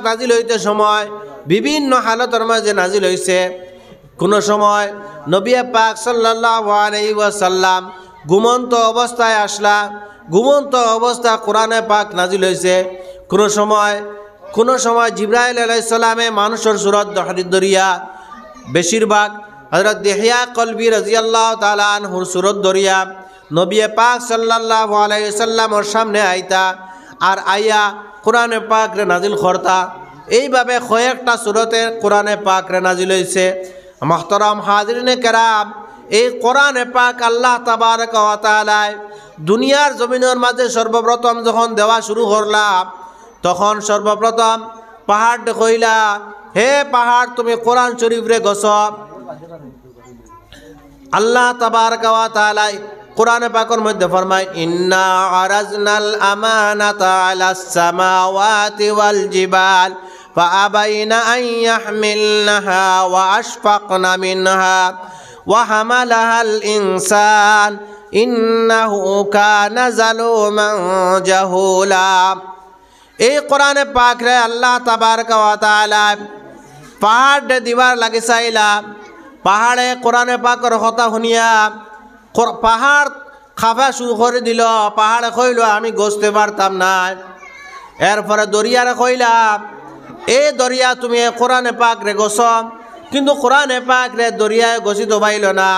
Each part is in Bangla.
নাজিল হইতে সময় বিভিন্ন হালতের মাঝে নাজিল হইছে। কোন সময় নবী পাক সাল্লাল্লাহু আলাইহি ওয়াসাল্লাম ঘুমন্ত অবস্থায় আসলা, ঘুমন্ত অবস্থা কোরআনে পাক নাজিল হইছে। কোন সময় জিবরাইল আলাইহিস সালামে মানুষের সুরত দরিয়া, বেশিরভাগ হযরত দিহিয়া কলবি রাদিয়াল্লাহু তাআলা আনহুর সুরত দরিয়া নবী পাক সাল্লাল্লাহু আলাইহি ওয়াসাল্লামের সামনে আইতা আর আইয়া কোরআনে পাক রে নাজিল করতা। এইভাবে কয়েকটা সুরতে কোরআনে পাক রে নাজিল হইছে। মুহতারাম হাজিরিনে কেরাম, এই কোরআনে পাক আল্লাহ তাবারক ওয়া তাআলা দুনিয়ার জমিনের মাঝে সর্বপ্রথম যখন দেওয়া শুরু করলা, তখন সর্বপ্রথম পাহাড় কইলা, হে পাহাড় তুমি কোরআন শরীফ রে গছ। আল্লাহ তাবারক ওয়া তাআলা কোরআনে পাকের মধ্যে ফরমায়, ইন্না আরাজনাল আমানাতা আলাস সামাওয়াতি ওয়াল জিবাল ফাআবাইনা আন ইয়াহমিলনাহা ওয়া আশফাকনা মিনহা ওয়া হামালাহাল ইনসান ইন্নাহু কানা যালুমান জাহুলা। এই কোরআনে পাক রে আল্লাহ তাবারক ওয়া তাআলা পাহাড় দিবার লাগে চাইলা। পাহাড়ে কোরআনে পাকের কথা শুনিয়া পাহাড় খাফা শুরু করে দিল। পাহাড়ে কইল আমি গছতে পারতাম না। এরপরে দরিয়ারে কইলা, এই দরিয়া তুমি কোরআনে পাক রে গছ। কিন্তু কোরআনে পাক রে দরিয়ায় গছিত পাইল না,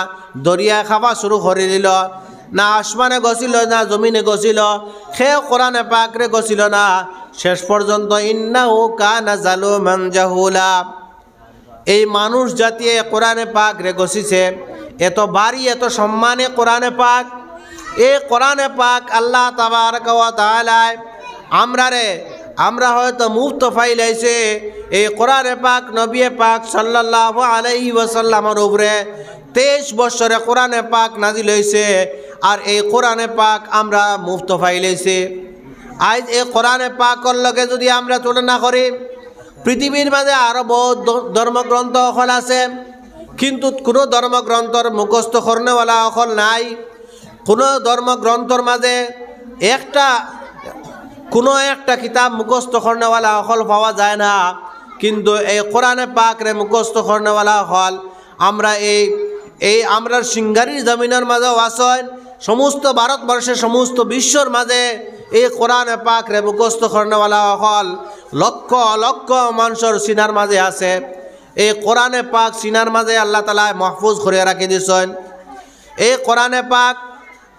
দরিয়ায় খাফা শুরু করে দিল। না আসমানে গছিল না জমিনে গছিল, সে কোরআনে পাক রে গছিল না। শেষ পর্যন্ত ইন্নাহু কানা যালুমান জাহুলা। এই মানুষ জাতীয় কোরআনে পাক রে গছিছে। এত বাড়ি এত সম্মানে কোরআনে পাক, এই কোরআনে পাক আল্লাহ তাবারক ওয়া তাআলা আমরা হয়তো মুফত ফাইলাইছে। এই কোরআনে পাক নবী পাক সাল্লাল্লাহু আলাইহি ওয়াসাল্লামের উপরে 23 বছরে কোরআনে পাক নাজিল হইছে। আর এই কোরআনে পাক আমরা মুফত ফাইলাইছে। আজ এই কোরআনে পাকের লগে যদি আমরা তুলনা করি, পৃথিবীর মাঝে আরো বহুত ধর্মগ্রন্থ অকল আছে, কিন্তু কোনো ধর্মগ্রন্থর মুখস্থ করনেওয়ালা অকল নাই। কোনো ধর্মগ্রন্থর মাঝে কোনো একটা কিতাব মুখস্থ করনেওয়ালা অকল পাওয়া যায় না। কিন্তু এই কোরআনে পাক রে মুখস্থ করনেওয়ালা অকল আমরা আমরা সিঙ্গারির জমিনের মাঝেও আসেন। সমস্ত ভারতবর্ষের সমস্ত বিশ্বর মাঝে এই কোরআনে পাক রে মুখস্থ করনেওয়ালা অকল লক্ষ লক্ষ মানুষের সিনার মাঝে আছে। এই কোরআনে পাক সিনার মাঝে আল্লাহ তাআলা মাহফুজ করে রাখি দিয়েছেন। এই কোরআনে পাক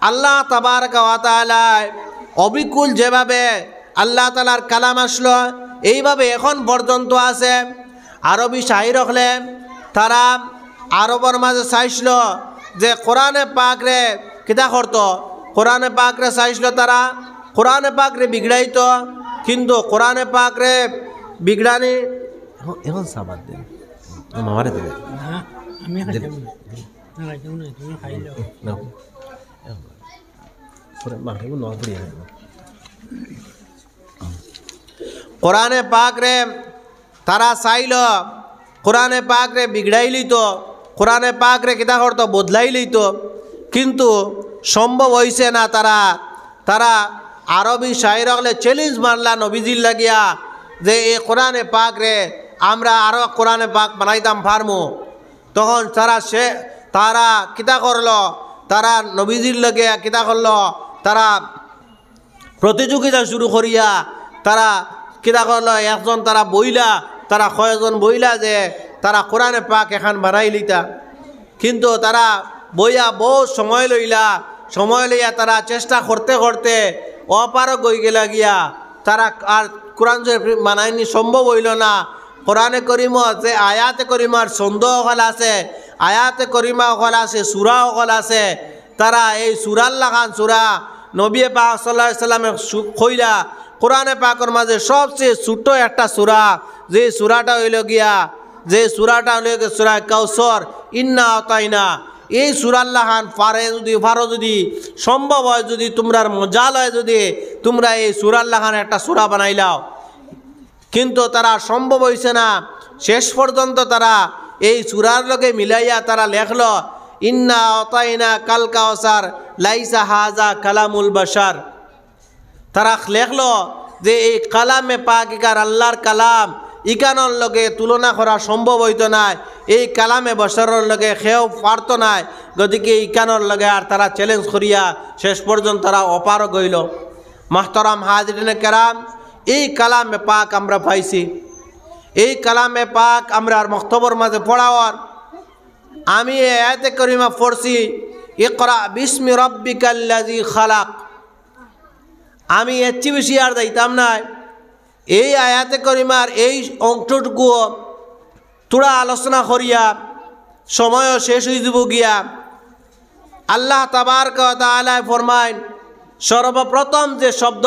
আল্লাহ তাবারক ওয়া তাআলা অবিকুল যেভাবে আল্লাহ তাআলার কালাম আসলো, এইভাবে এখন পর্যন্ত আছে। আরবি শাহির হলে তারা আরবর মাঝে চাইছিল যে কোরআনে পাক রে কিতা করতো, কোরআনে পাক রে চাইছিল তারা কোরআনে পাক রে বিগড়াইত। কিন্তু কোরআনে পাক রে বিগড়ানি এখন সাবাদ দেন মামারে দেবে কোরআনে পাক রে তারা চাইল, কোরআনে পাক রে বিগড়াই লইত, কোরআনে পাক রে কিতা করতো বদলাই লইত। কিন্তু সম্ভব হইছে না। তারা আরবি শায়ের হলে চ্যালেঞ্জ মারলা নবীজির লাগিয়া যে এই কোরআনে পাক রে আমরা আরো কোরআনে পাক বানাইতাম পারমু। তখন তারা কিতা করলো, তারা নবীজির লগে কিতা করলো, তারা প্রতিযোগিতা শুরু করিয়া তারা কিতা করলো, একজন তারা বইলা, তারা কয়েকজন বইলা যে তারা কোরআনে পাক এখন বানাই লিতা। কিন্তু তারা বইয়া বহু সময় লইয়া তারা চেষ্টা করতে করতে অপারগ হয়ে গেলা গিয়া তারা আর কোরআন বানাইনি, সম্ভব হইল না। কোরআনে করিমা যে আয়াতে করিমার ছন্দ অকল আছে, আয়াতে করিমা অকল আছে, সূরা অকল আছে। তারা এই সূরাল্লাহ খান সূরা নবী পাক সাল্লাল্লাহু আলাইহি সাল্লামের কইলা কোরআনে পাকের মাঝে সবচেয়ে ছোট একটা সূরা, যে সূরাটা হইল গিয়া সূরা কাউসার, ইন্না আতাইনা। এই সূরাল্লাহ খান ফারো যদি সম্ভব হয়, যদি তোমরার মজাল হয়, যদি তোমরা এই সূরাল্লাহ খান একটা সূরা বানাইলাও। কিন্তু তারা সম্ভব হইছে না। শেষ পর্যন্ত তারা এই সূরার লগে মিলাইয়া তারা লেখলো ইন্না আতাইনা কাল কাউসার লাইসা হাজা কালামুল বাশার। তারা লেখলো যে এই কালামে পাক ইকার আল্লাহর কালাম ইকানোর লগে তুলনা করা সম্ভব হইতো না, এই কালামে বছরের লগে খেয়েও পারত না, গতিকে ইকানোর লগে আর তারা চ্যালেঞ্জ করিয়া শেষ পর্যন্ত তারা অপারগ হইল। মাহতারাম হাজরিনে কেরাম, এই কালামে পাক আমরা পাইছি, এই কালামে পাক আমরা আর মক্তবর মাঝে পড়াওয়ার আমি আয়াতে করিমা পড়ছি, ইকরা বিস্মি রব্বিকাল্লাযী খালাক। আমি এর চেয়ে বেশি আর যাইতাম না, এই আয়াতে করিমার এই অংশটুকু তোরা আলোচনা করিয়া সময়ও শেষ হয়ে যাব গিয়া। আল্লাহ তাবারক ওয়া তাআলা ফরমায়, সর্বপ্রথম যে শব্দ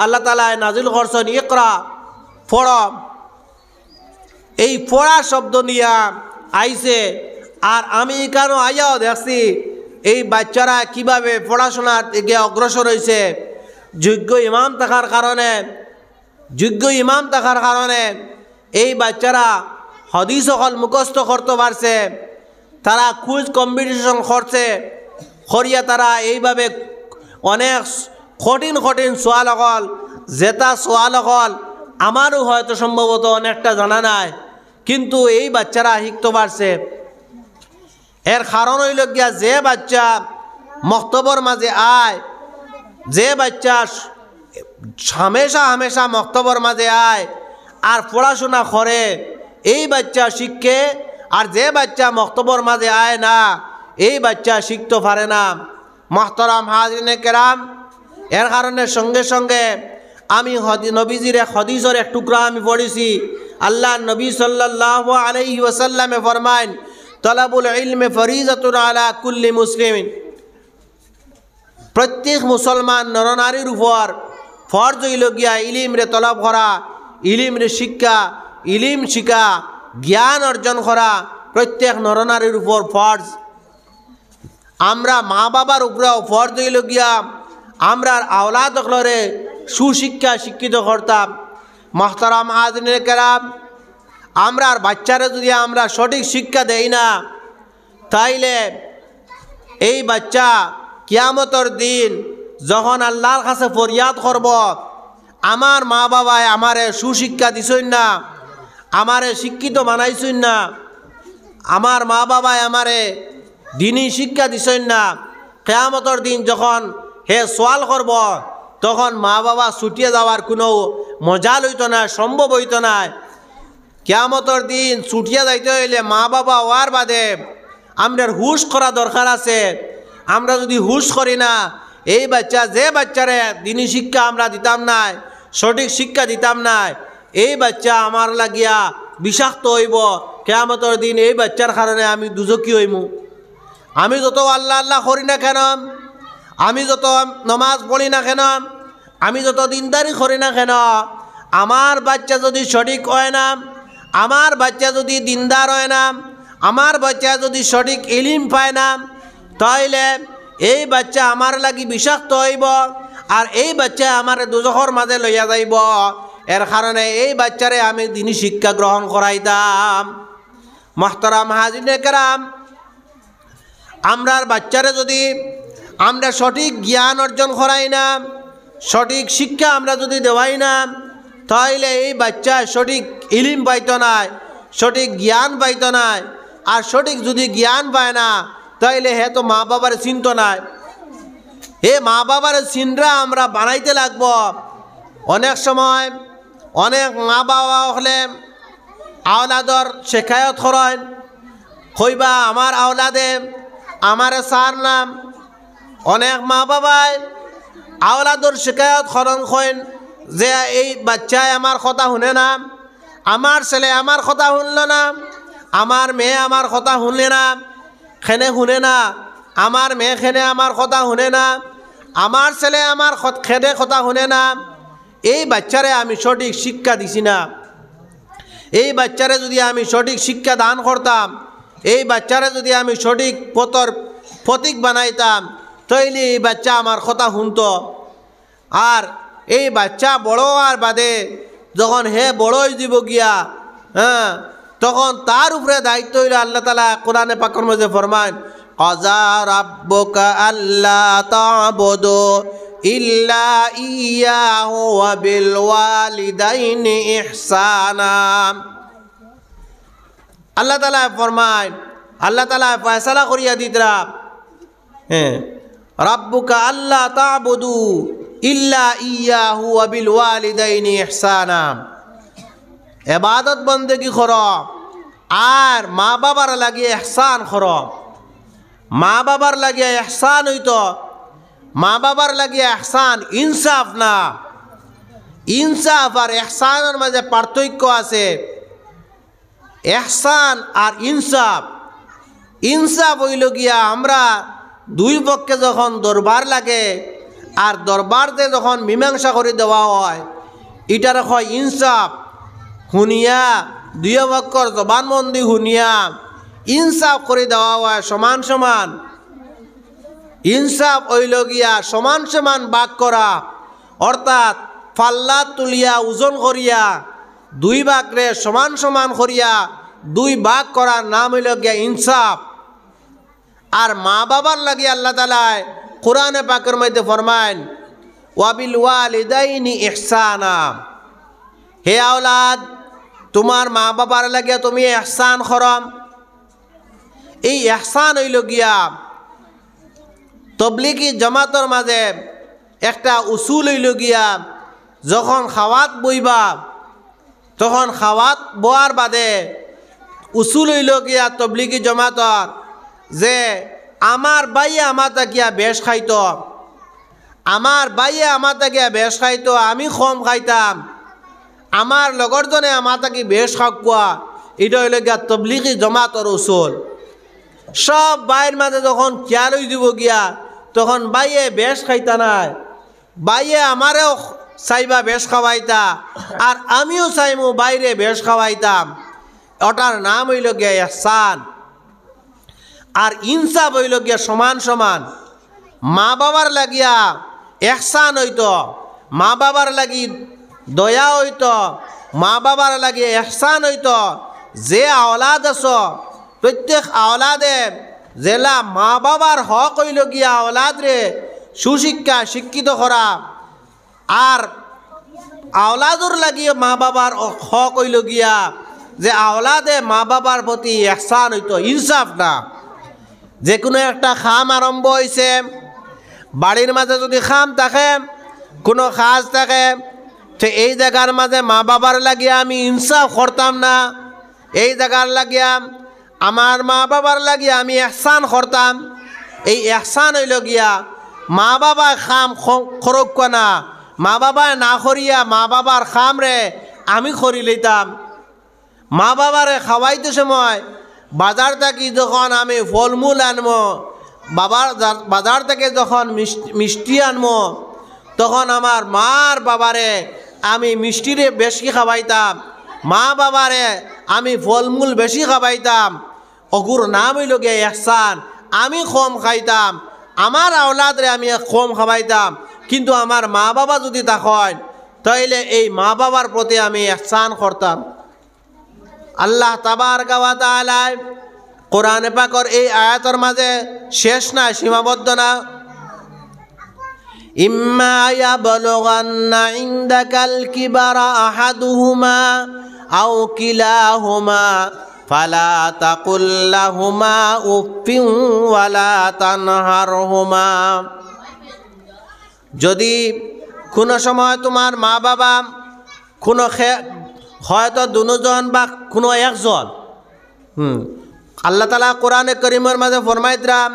আল্লাহ তাআলা নাজিল করছেন ইকরা, পড়, এই পড়া শব্দ নিয়া আইছে। আর আমি কেন আয়াও দেখছি এই বাচ্চারা কিভাবে পড়াশোনার দিকে অগ্রসর হয়েছে। যোগ্য ইমাম থাকার কারণে এই বাচ্চারা হাদিস সকল মুখস্থ করতে পারছে, তারা কুইজ কম্পিটিশন করছে, করিয়া তারা এইভাবে অনেক কঠিন কঠিন সোয়াল অকল, জেতা সোয়াল অকল আমারও হয়তো সম্ভবত অনেকটা জানা নাই, কিন্তু এই বাচ্চারা শিখতে পারছে। এর কারণ হইল গিয়া যে বাচ্চা মক্তবর মাঝে আয়, যে বাচ্চা হামেশা মক্তবর মাঝে আয় আর পড়াশোনা করে, এই বাচ্চা শিখে। আর যে বাচ্চা মক্তবর মাঝে আয় না, এই বাচ্চা শিখতে পারে না। মুহতারাম হাজরিনে কেরাম, এর কারণে সঙ্গে সঙ্গে আমি নবীজির হাদিসের এক টুকরা আমি পড়েছি। আল্লাহ নবী সাল্লাল্লাহু আলাইহি ওয়াসাল্লামে ফরমায়, তলাবুল ইলমে ফরিজাতুন আলা কুল্লি মুসলিমিন। প্রত্যেক মুসলমান নরনারীর উপর ফরজ হইল গিয়া ইলিম রে তলব করা, ইলিম রে শিক্ষা, ইলিম শিখা, জ্ঞান অর্জন করা প্রত্যেক নরনারীর উপর ফরজ। আমরা মা বাবার উপরেও ফরজ হইল গিয়া আমরা আওলাদ হলরে সুশিক্ষা শিক্ষিত করতাম। মুহতারাম হাজরিনে কেরাম, আমরা আর বাচ্চারা যদি আমরা সঠিক শিক্ষা দেই না, তাইলে এই বাচ্চা কিয়ামতের দিন যখন আল্লাহর কাছে ফরিয়াদ করব, আমার মা বাবায় আমারে সুশিক্ষা দিছই না, আমারে শিক্ষিত বানাইছই না, আমার মা বাবায় আমারে দিনী শিক্ষা দিছই না, কিয়ামতের দিন যখন হে সওয়াল করব, তখন মা বাবা ছুটিয়ে যাওয়ার কোনো মজাল হইতো না, সম্ভব হইতো না। কিয়ামতের দিন ছুটিয়া যাইতে হইলে মা বাবা হওয়ার বাদে আমাদের হুশ করা দরকার আছে। আমরা যদি হুশ করি না, এই বাচ্চা যে বাচ্চারে দিনী শিক্ষা আমরা দিতাম না, সঠিক শিক্ষা দিতাম না, এই বাচ্চা আমার লাগিয়া বিষাক্ত হইব। কিয়ামতের দিন এই বাচ্চার কারণে আমি দুজকি হইমু। আমি যত আল্লাহ আল্লাহ করি না কেন, আমি যত নমাজ পড়ি না কেন, আমি যত দিনদারি করি না কেন, আমার বাচ্চা যদি সঠিক হয় না, আমার বাচ্চা যদি দিনদার হয় না, আমার বাচ্চা যদি সঠিক ইলিম পায় না, তাইলে এই বাচ্চা আমার লাগি বিষাক্ত হইব, আর এই বাচ্চা আমার দুজখর মাঝে লইয়া যাইব। এর কারণে এই বাচ্চারে আমি দিনী শিক্ষা গ্রহণ করাইতাম। মুহতারাম হাজিরিনে কেরাম, আমরার বাচ্চারে যদি আমরা সঠিক জ্ঞান অর্জন করাই না, সঠিক শিক্ষা আমরা যদি দেওয়াই না, তাইলে এই বাচ্চা সঠিক ইলিম পাইত না, সঠিক জ্ঞান পাইত না। আর সঠিক যদি জ্ঞান পায় না, তাইলে হে তো মা বাবার চিন্ত নাই। এ মা বাবার চিন্তা আমরা বানাইতে লাগব। অনেক সময় অনেক মা বাবা হলে আওলাদর শেখায়ত করেন, কইবা আমার আওলাদে আমারে সার নাম। অনেক মা বাবাই আওলাদর শেখায়ত করেন, কইন যে এই বাচ্চায় আমার কথা শুনে না, আমার ছেলে আমার কথা শুনল না, আমার মেয়ে আমার কথা শুনলে না, খেনে শুনে না, আমার মেয়ে খেনে আমার কথা শুনে না, আমার ছেলে আমার খেদে কথা শুনে না। এই বাচ্চারে আমি সঠিক শিক্ষা দিছি না। এই বাচ্চারে যদি আমি সঠিক শিক্ষা দান করতাম, এই বাচ্চারে যদি আমি সঠিক পথর প্রতীক বানাইতাম, তাইলে এই বাচ্চা আমার কথা শুনতো। আর এই বাচ্চা বড় হওয়ার বাদে যখন হে বড় হয়ে যাব গিয়া, তখন তার উপরে দায়িত্ব হইল আল্লাহ তাআলা কোরআনে পাকের মধ্যে ফরমান, ক্বাযা রাব্বুকা আল্লা তা'বুদু ইল্লা ইয়াহু ওয়া বিল ওয়ালিদাইনি ইহসানা। আল্লাহ তাআলা ফরমায়, আল্লাহ তাআলা ফয়সালা করিয়া দিতরা, রাব্বুকা আল্লা তা'বুদু ইল্লা ইয়াহু ওয়া বিল ওয়ালিদাইনি ইহসানা। ইবাদত বন্দেগি কর আর মা বাবার লাগিয়ে ইহসান কর। মা বাবার লাগিয়ে ইহসান হইতো, মা বাবার লাগিয়ে ইহসান ইনসাফ না। ইনসাফ আর ইহসানের মাঝে পার্থক্য আছে। ইহসান আর ইনসাফ, ইনসাফ হইল গিয়া আমরা দুই পক্ষে যখন দরবার লাগে আর দরবারতে যখন মীমাংসা করে দেওয়া হয়, এটার হয় ইনসাফ। শুনিয়া দুই পক্ষর জবানবন্দি শুনিয়া ইনসাফ করে দেওয়া হয় সমান সমান। ইনসাফ হইল গিয়া সমান সমান ভাগ করা, অর্থাৎ ফাল্লা তুলিয়া ওজন করিয়া দুই ভাগরে সমান সমান করিয়া দুই ভাগ করার নাম হইল গিয়া ইনসাফ। আর মা বাবার লাগি আল্লাহ তাআলা কোরআনে পাকের মধ্যে ফরমায়, ওয়াবিল ওয়ালিদাইনি ইহসানা। হে আওলাদ, তোমার মা বাবার লাগিয়া তুমি ইহসান করম। এই ইহসান হইল গিয়া তবলিগি জামাতের মাঝে একটা উসুল হইল গিয়া, যখন খাওয়াত বইবা তখন খাওয়াত বোয়ার বাদে উসুল হইল গিয়া তবলিগি জামাতর যে আমার বাইয়ে আমার তাকিয়া বেশ খাইত, আমার বাইয়ে আমার তাকিয়া বেশ খাইত, আমি কম খাইতাম, আমার লগরজনে আমার তাকি বেশ খাওয়া। এটা হইল গিয়া তবলিগি জামাতর উসুল। সব বাইয়ের মাঝে যখন খেয়াল হয়ে দিব গিয়া, তখন বাইয়ে বেশ খাইতা নাই, বাইয়ে আমারেও চাইবা বেশ খাওয়াইতা আর আমিও চাইমু বাইরে বেশ খাওয়াইতাম। ওটার নাম হইল গিয়া ইহসান। আর ইনসাফ হইল গিয়া সমান সমান। মা বাবার লাগিয়া ইহসান হইতো, মা বাবার লাগি দয়া হইতো, মা বাবার লাগি ইহসান হইতো। যে আওলাদ আছ, প্রত্যেক আওলাদে জেলা মা বাবার হক হইল গিয়া আওলাদ রে সুশিক্ষা শিক্ষিত করা। আর আওলাদুর লাগিয়ে মা বাবার হক হইল গিয়া যে আওলাদে মা বাবার প্রতি ইহসান হইতো, ইনসাফ না। যে কোনো একটা খাম আরম্ভ হয়েছে, বাড়ির মাঝে যদি খাম থাকে, কোনো কাজ থাকে, তো এই জায়গার মাঝে মা বাবার লাগিয়া আমি ইনসাফ করতাম না, এই জায়গার লাগিয়া আমার মা বাবার লাগিয়া আমি ইহসান করতাম। এই ইহসান হইল গিয়া মা বাবা খাম খরক না, মা বাবা না করিয়া মা বাবার খাম রে আমি করি লইতাম। মা বাবারে খাওয়াইতে সময় বাজার থেকে যখন আমি ফলমূল আনবো, বাজার থেকে যখন মিষ্টি আনবো, তখন আমার মার বাবারে আমি মিষ্টিরে বেশি খাওয়াইতাম, মা বাবারে আমি ফলমূল বেশি খাওয়াইতাম। অগুর নাম হইল গিয়া ইহসান। আমি কম খাইতাম, আমার আওলাদরে আমি কম খাওয়াইতাম, কিন্তু আমার মা বাবা যদি থাকেন তাইলে এই মা বাবার প্রতি আমি ইহসান করতাম। আল্লাহ তাবারকা ওয়া তাআলা কোরআনে পাকের এই আয়াতের মাঝে শেষ না, সীমাবদ্ধ না। ইম্মা ইয়াবলুগান্না ইনদাকাল কিবারা আহাদুহুমা আও কিলাহুমা ফালা তাকুল লাহুমা উফিন ওয়ালা তানহারহুমা। যদি কোনো সময় তোমার মা বাবা কোনো হয়তো দুজন বা কোনো একজন, আল্লাহ তাআলা কোরআনে করিমের মাঝে ফরমাইতরাম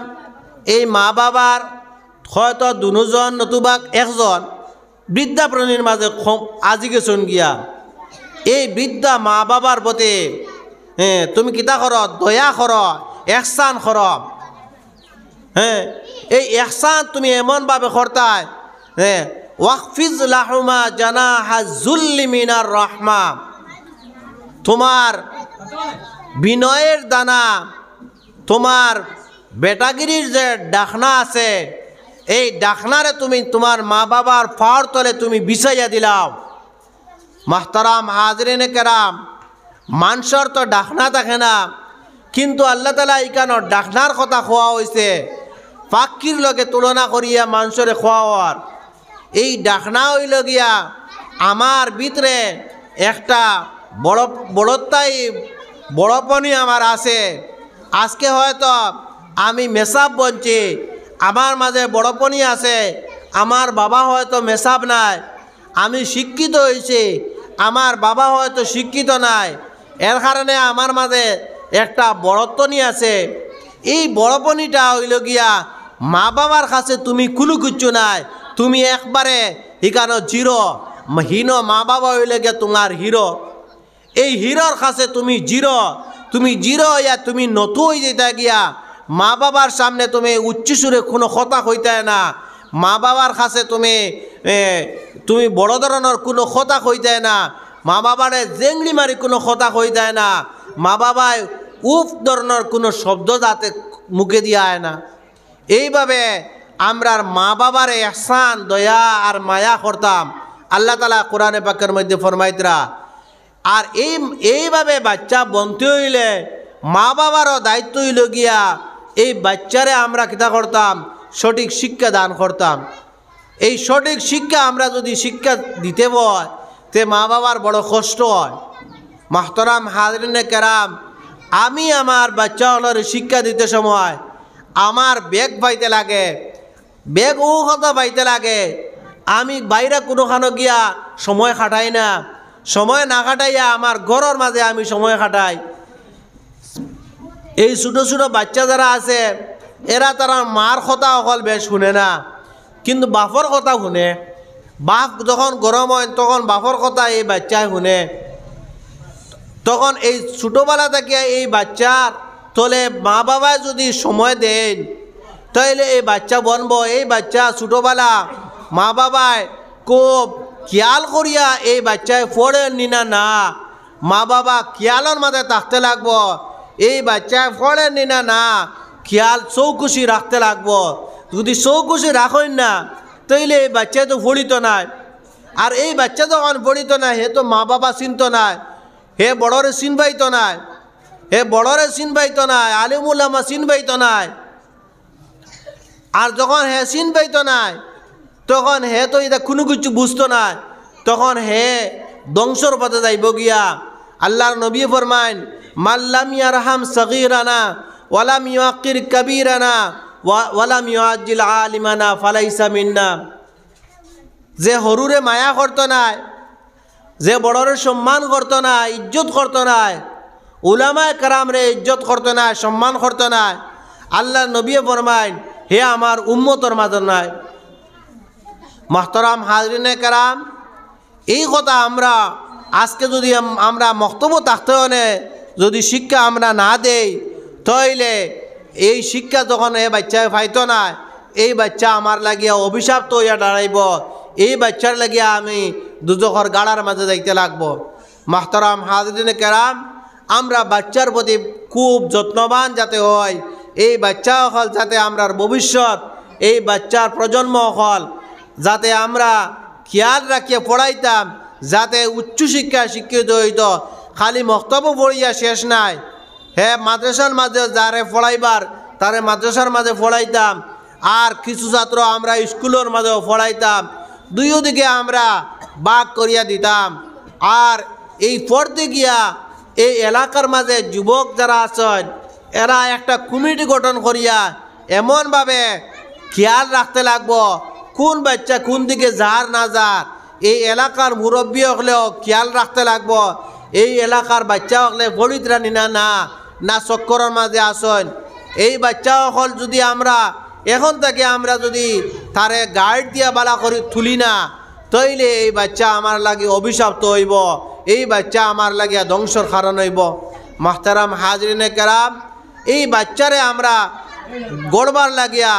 এই মা বাবার হয়তো দুজন নতুবা একজন বৃদ্ধা প্রাণীর মাঝে আজি গেছন গিয়া, এই বৃদ্ধা মা বাবার প্রতি তুমি কিতা কর, দয়া কর, ইহসান কর। এই ইহসান তুমি এমনভাবে করতাই ওয়াকফিজ লাহুমা জানাহা যুল্লি মিনার রাহমা। তোমার বিনয়ের দানা, তোমার বেটাগিরির যে ডাকনা আছে, এই ডাকনারে তুমি তোমার মা বাবার পাওয়ার তলে তুমি বিছাইয়া দিলাও। মাহতারাম হাজরিনে কেরাম, মানুষের তো ডাকনা থাকে না, কিন্তু আল্লাহ তাআলা এখানে ডাকনার কথা খোয়া হয়েছে পাখির লগে তুলনা করিয়া মানুষরে খোয়াওয়ার। এই ডাকনা হইল গিয়া আমার ভিতরে একটা বড়ত্বাই বড়পনি আমার আছে। আজকে হয়তো আমি মেসাব বলছি, আমার মাঝে বড়পনি আছে। আমার বাবা হয়তো মেসাব নাই, আমি শিক্ষিত হয়েছি, আমার বাবা হয়তো শিক্ষিত নাই, এর কারণে আমার মাঝে একটা বড়ত্বনি আছে। এই বড়পনিটা হইল গিয়া মা বাবার কাছে তুমি কোনো কিচ্ছু নাই, তুমি একবারে এখানে জিরো। হীন মা বাবা হইলে গিয়া তোমার হিরো। এই হিরোর কাছে তুমি জিরো ইয়া তুমি নতু হয়ে যেতে গিয়া মা বাবার সামনে তুমি উচ্চ সুরে কোনো কথা কইতে না। মা বাবার কাছে তুমি বড় ধরনের কোনো কথা কইতে না। মা বাবারে জেংড়ি মারি কোনো কথা কইতে না। মা বাবায় উফ ধরনের কোনো শব্দ যাতে মুখে দিয়া হয় না। এইভাবে আমরা মা বাবার ইহসান দয়া আর মায়া করতাম। আল্লাহ তাআলা কোরআনে পাকের মধ্যে ফরমাইতরা। আর এইভাবে বাচ্চা বনতে হইলে মা বাবারও দায়িত্ব হইল গিয়া এই বাচ্চারে আমরা কিতা করতাম, সঠিক শিক্ষা দান করতাম। এই সঠিক শিক্ষা আমরা যদি শিক্ষা দিতে হয় তে মা বাবার বড় কষ্ট হয়। মাহতারাম হাজরিনে কেরাম, আমি আমার বাচ্চাগুলোর শিক্ষা দিতে সময় আমার ব্যাগ পাইতে লাগে, ব্যাগ ও কথা পাইতে লাগে। আমি বাইরে কোনোখানো গিয়া সময় খাটাই না, সময় না খাটাইয়া আমার ঘরের মাঝে আমি সময় খাটাই। এই ছোটো ছোটো বাচ্চা যারা আছে এরা তারা মার কথা অকল বেশ শুনে না, কিন্তু বাপর কথা শুনে। বাপ যখন গরম হয় তখন বাপর কথা এই বাচ্চায় শুনে। তখন এই ছোটোবেলা থেকে এই বাচ্চার তলে মা বাবায় যদি সময় দেন তাইলে এই বাচ্চা বনব। এই বাচ্চা ছোটোবেলা মা বাবায় খুব খেয়াল করিয়া এই বাচ্চায় পড়েন নিনা না, মা বাবা খেয়ালের মাঝে থাকতে লাগবো। এই বাচ্চায় পড়েন নিনা না, খেয়াল চৌকুশি রাখতে লাগবো। যদি চৌকুশি রাখেন না তাইলে এই বাচ্চা তো পড়িত নাই। আর এই বাচ্চা যখন পড়িত নাই হে তো মা বাবা চিনত নাই, হে বড়রে চিন পাইত নাই, আলিমুল্লামা চিন পাইত নাই। আর যখন হে চিন পাইত নাই তখন হে তো এটা কোনো কিছু বুঝতো না, তখন হে ধ্বংসর পথে যাইব গিয়া। আল্লাহর নবী ফরমাইন, মাল্লাম ইয়ারহাম সগীরানা ওয়ালাম ইউআক্কির কবীরানা ওয়ালাম ইউআজ্জিল আলিমানা ফালাইসা মিন্না। যে হরুরে মায়া করতো নাই, যে বড়রে সম্মান করতো না, ইজ্জত করতো না, উলামায়ে কেরামরে ইজ্জত করতো না, সম্মান করতো না, আল্লাহর নবী ফরমাইন হে আমার উম্মতর মাঝে নাই। মাহতারাম হাজরিনে কেরাম, এই কথা আমরা আজকে যদি আমরা মক্তব্য থাকতে হলে যদি শিক্ষা আমরা না দেই তাইলে এই শিক্ষা যখন এই বাচ্চায় পাইতো না, এই বাচ্চা আমার লাগিয়া অভিশাপ্ত হইয়া দাঁড়াইব। এই বাচ্চার লাগিয়া আমি দুজখর গাড়ার মাঝে যাইতে লাগবো। মাহতারাম হাজরিনে কেরাম, আমরা বাচ্চার প্রতি খুব যত্নবান যাতে হয়। এই বাচ্চা হল যাতে আমরার ভবিষ্যৎ, এই বাচ্চার প্রজন্ম হল যাতে আমরা খেয়াল রাখিয়া পড়াইতাম, যাতে উচ্চ শিক্ষা শিক্ষিত হইত। খালি মক্তব্য পড়িয়া শেষ নাই, হ্যাঁ মাদ্রাসার মাঝে যারে পড়াইবার তারে মাদ্রাসার মাঝে পড়াইতাম, আর কিছু ছাত্র আমরা স্কুলের মাঝেও পড়াইতাম। দুইও দিকে আমরা ভাগ করিয়া দিতাম। আর এই পড়তে গিয়া এই এলাকার মাঝে যুবক যারা আছেন এরা একটা কমিটি গঠন করিয়া এমনভাবে খেয়াল রাখতে লাগবো কোন বাচ্চা কোন দিকে যার না যার। এই এলাকার মুরব্বী হলেও খেয়াল রাখতে লাগবো এই এলাকার বাচ্চা হলে পবিত্রা নিনা না চক্করের মাঝে আসেন। এই বাচ্চা হল যদি আমরা এখন থেকে আমরা যদি তারে গাইড দিয়া বালা করে তুলি না তাইলে এই বাচ্চা আমার লাগে অভিশপ্ত হইব, এই বাচ্চা আমার লাগিয়া ধ্বংসর কারণ হইব। মাহতারাম হাজরিনে কেরাম, এই বাচ্চারে আমরা গড়বার লাগিয়া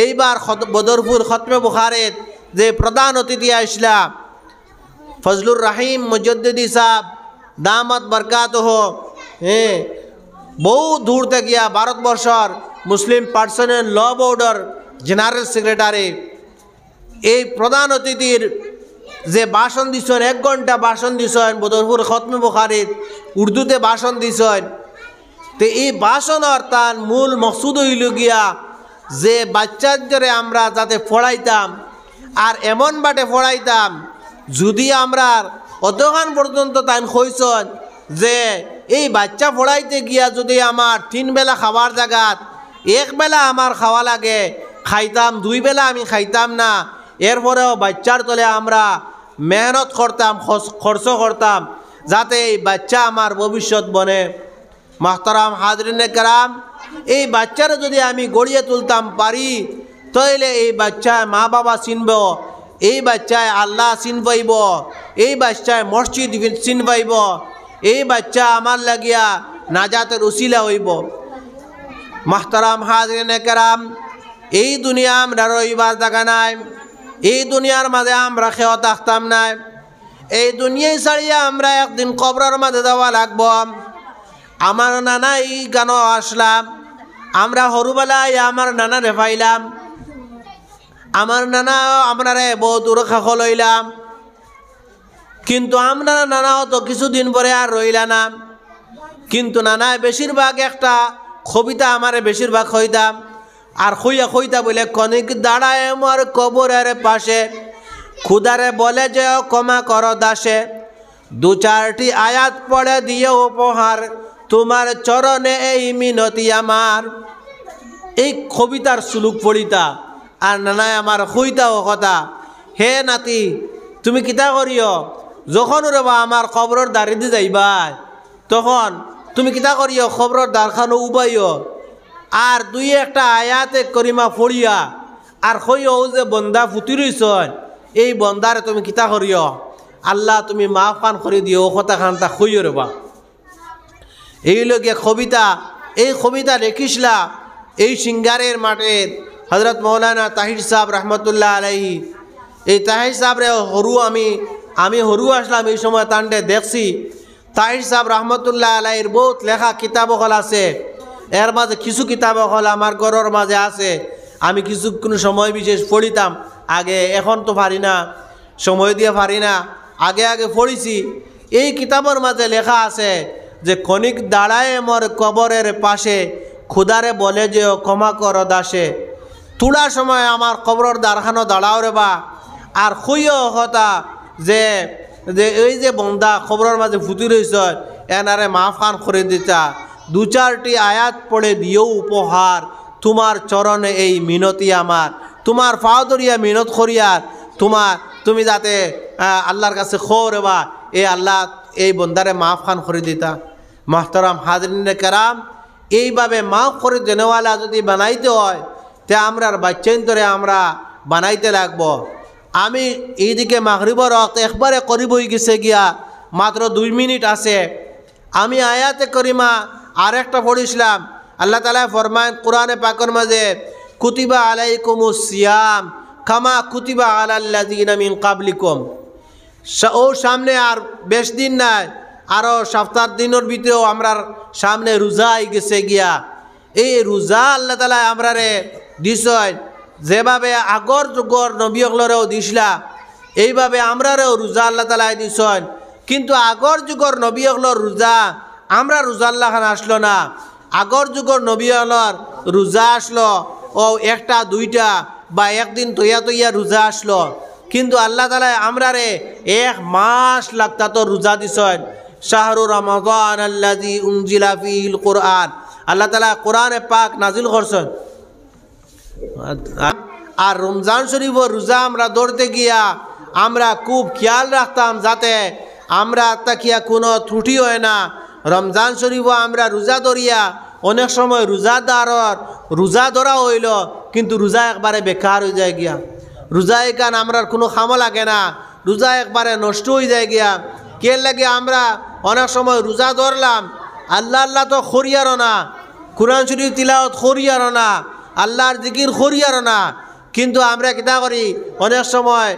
এইবার বদরপুর খতমে বুখারের যে প্রধান অতিথি আসলা ফজলুর রাহিম মুজদ্দিদি সাহেব দামাত বরকাতহ, বহু দূর থেকে ভারতবর্ষর মুসলিম পার্সোনাল ল বোর্ডের জেনারেল সেক্রেটারি, এই প্রধান অতিথির যে ভাষণ দিছেন 1 ঘন্টা ভাষণ দিছেন বদরপুর খতমে বুখারীর উর্দুতে ভাষণ দিছেন। তো এই ভাষণের তার মূল মকসুদ হইল গিয়া যে বাচ্চাদের আমরা যাতে পড়াইতাম আর এমন বাটে পড়াইতাম যদি আমরা অতখান পর্যন্ত তাই কইসন যে এই বাচ্চা পড়াইতে গিয়া যদি আমার 3 বেলা খাবার জায়গাত 1 বেলা আমার খাওয়া লাগে, খাইতাম 2 বেলা আমি খাইতাম না, এরপরেও বাচ্চার তলে আমরা মেহনত করতাম, খরচ করতাম যাতে এই বাচ্চা আমার ভবিষ্যৎ বনে। মাহতারাম হাজরিনে কেরাম, এই বাচ্চারা যদি আমি গড়িয়ে তুলতাম পারি তাহলে এই বাচ্চায় মা বাবা চিনব, এই বাচ্চায় আল্লাহ চিন পাইব, এই বাচ্চায় মসজিদ চিন পাইব, এই বাচ্চা আমার লাগিয়া নাজাতের উসিলা হইব। মাহতারাম হাজরিনে কেরাম, এই দুনিয়া আমরা রইবার জায়গা নাই, এই দুনিয়ার মাঝে আমরা খেয়ে থাকতাম না, এই দুনিয়ায় ছাড়িয়া আমরা একদিন কবরের মাঝে যাওয়া লাগব। আমার নানা এই গান আসলাম, আমরা হরুবেলায় আমার নানারে পাইলাম, আমার নানা আপনারে বহুত রক্ষা লইলাম, কিন্তু আমরা নানাও তো কিছুদিন পরে আর রইলা না। কিন্তু নানায় বেশিরভাগ একটা কবিতা আমারে বেশিরভাগ হইতাম, আর হইতা বলে কনিক দাঁড়ায় আমার কবরের পাশে, খুদারে বলে যে ক্ষমা কর দাসে, 2-4টি আয়াত পড়ে দিয়ে উপহার, তোমার চরণে এই মিনতি আমার। এই কবিতার সুলুক পড়িতা আর নানায় আমার হইতাও কথা, হে নাতি তুমি কিতা করিও, যখন রেবা আমার কবরের দাঁড়ি দিয়ে যাইবা তখন তুমি কিতা করিও, খবরের দ্বারখানো উবাইও আর 2-1টা আয়াতে করিমা পড়িয়া আর হইও যে বন্দা ফুটি রইছন, এই বন্দারে তুমি কিতা করিও, আল্লাহ তুমি মাফ খান করে দিও, কথা খানটা হইও রেবা। এই লোকে কবিতা, এই কবিতা লিখিসলা এই সিঙ্গারের মাঠের হজরত মৌলানা তাহির সাহেব রহমতুল্লাহ আলাইহি। এই তাহির সাহেবরে হরু আমি হরু আসলাম এই সময় তান্ডে দেখছি। তাহির সাহেব রহমতুল্লাহ আলাইহির বহুত লেখা কিতাব হল আছে, এর মাঝে কিছু কিতাব হল আমার ঘরের মাঝে আছে, আমি কিছু কোনো সময় বিশেষ পড়িতাম আগে, এখন তো পারি না, সময় দিয়ে পারি না, আগে আগে পড়িছি। এই কিতাবের মাঝে লেখা আছে যে ক্ষণিক দাঁড়ায় মোর কবরের পাশে, খুদারে বলে যে ক্ষমা কর দাসে। তুলার সময় আমার কবরের দ্বারখানো দাঁড়াও রে বা, আর খুইও কথা যে যে এই যে বন্দা খবরের মাঝে ফুটি রয়েছ এনারে মাফ খান করে দিতা, 2-4টি আয়াত পড়ে দিও উপহার, তোমার চরণে এই মিনতি আমার, তোমার পাও ধরিয়া মিনত করিয়ার তুমি যাতে আল্লাহর কাছে খোর বা এই আল্লাহ এই বন্দারে মাফ খান করে দিতা। মাহতারাম হাজরিনে কেরাম, এইভাবে মাফ করে দেনেওয়ালা যদি বানাইতে হয় তে আমরার বাচ্চান্তরে আমরা বানাইতে লাগবো। আমি এইদিকে মাগরিবর রক্ত একবারে করিব হয়ে গেছে গিয়া, মাত্র 2 মিনিট আছে। আমি আয়াতে করিমা আর একটা পড়িছিলাম, আল্লাহ তাআলা ফরমায় কোরআনে পাকের মাঝে, কুতিবা আলাইকুমুস সিয়াম কামা কুতিবা আলাল্লাযিনা মিন ক্বাবলিকুম। ও সামনে আর বেশ দিন নাই, আরও সপ্তাহ দিনের ভিতরেও আমরার সামনে রোজা আই গেছে গিয়া। এই রোজা আল্লাহ তাআলা আমরারে দিছেন, যেভাবে আগর যুগর নবীগুলোরেও দিছিলা এইভাবে আমরারেও রোজা আল্লাহ তাআলা দিছেন। কিন্তু আগর যুগর নবীগুলোর রোজা আমরা রোজা আল্লাহ খান আসলো না, আগর যুগর নবীগুলোর রোজা আসলো ও 1টা 2টা বা একদিন তৈয়া রোজা আসলো। কিন্তু আল্লাহ তাআলা আমরারে 1 মাস লাগতা তো রোজা দিছেন। শাহরু রমাদান আল্লাযী উনজিলা ফীহিল কুরআন, আল্লাহ তাআলা কোরআনে পাক নাজিল করছেন। আর রমজান শরীফ রোজা আমরা ধরতে গিয়া আমরা খুব খেয়াল রাখতাম যাতে আমরা তাকিয়া কোনো ত্রুটি হয় না। রমজান শরীফ আমরা রোজা ধরিয়া অনেক সময় রোজা ধরা হইল কিন্তু রোজা একবারে বেকার হয়ে যায় গিয়া, রোজা এখান আমরা কোনো খামো লাগে না, রোজা একবারে নষ্ট হয়ে যায় গিয়া। কে লাগে আমরা অনেক সময় রোজা ধরলাম, আল্লাহ তো খরিয়ারও না, কুরআন শরীফ তিলাওয়াত খরিয়ারও না, আল্লাহর জিকির খরিয়ারও না, কিন্তু আমরা কিতা করি অনেক সময়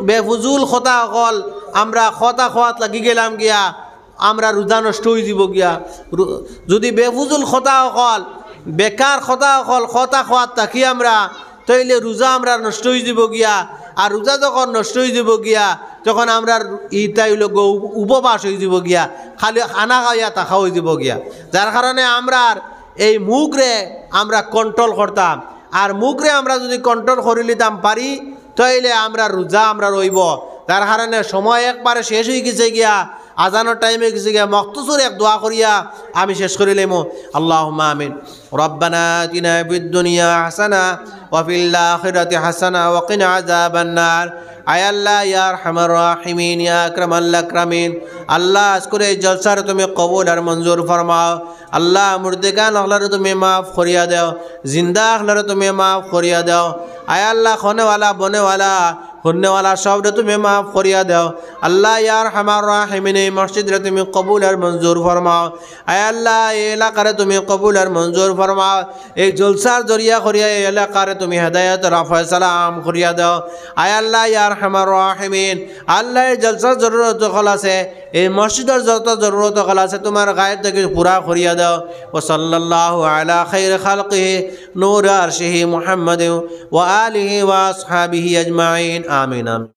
বেফুজুল কথা হল আমরা খতা খোয়াত লাগি গেলাম গিয়া, আমরা রোজা নষ্ট হয়ে যাব গিয়া। যদি বেফুজুল খতা হল বেকার খতা হল খতা খোয়াত থাকি আমরা, তাইলে রোজা আমরা নষ্ট হয়ে যাব গিয়া। আর রোজা যখন নষ্ট হয়ে যাব গিয়া তখন আমরা ইটাই লোক উপবাস হয়ে যাব গিয়া, খালি খানা খাইয়া থাকা হয়ে যাব গিয়া। যার কারণে আমরা এই মুখরে আমরা কন্ট্রোল করতাম, আর মুখরে আমরা যদি কন্ট্রোল করে নিতাম পারি তাইলে আমরা রোজা আমরা রইব তার কারণে সময় একবারে শেষ হয়ে গেছে গিয়া আজানোর টাইমে গেছে গিয়া মখতুসুর এক দোয়া করিয়া আমি শেষ করিলাম আল্লাহুম্মা আমিন রব্বানা আতিনা ফিদ দুনিয়া হাসানা ওয়া ফিল আখিরাতি হাসানা ওয়া কিনা আযাবান নার আয় আল্লাহ ইয়া আরহামার রাহিমিন ইয়া আকরামাল আকরামিন আল্লাহ আজকের এই জলসার তুমি কবুল আর মঞ্জুর ফরমাও আল্লাহ মুর্দেগান আখলারে তুমি মাফ করিয়া দাও জিন্দা আখলারে তুমি মাফ করিয়া দাও আয় আল্লাহ খনেওয়ালা বনেওয়ালা হুন্নেওয়ালা সবরে তুমি মাফ করিয়া দাও আল্লাহ ইয়া আরহামার রাহিমিন এই মসজিদরে তুমি কবুল আর মঞ্জুর ফরমাও আয় আল্লাহ এই এলাকারে তুমি কবুল আর মঞ্জুর ফরমাও এই জলসার জরিয়া করিয়া এই এলাকারে তুমি হেদায়েত আর ফয়সালা আম করিয়া দাও আয় আল্লাহ ইয়া আরহামার রাহিমিন আল্লাহ এই জলসার জরুরত হল আছে এই মসজিদের যত জরুরত হল আছে তোমার গায়ের থেকে পুরা করিয়া দাও ও সাল্লাল্লাহু আলা খাইর খালকিহি নূর আরশিহি মুহাম্মাদ ওয়া আলিহি ওয়া আসহাবিহি আজমাইন আমিন আমিন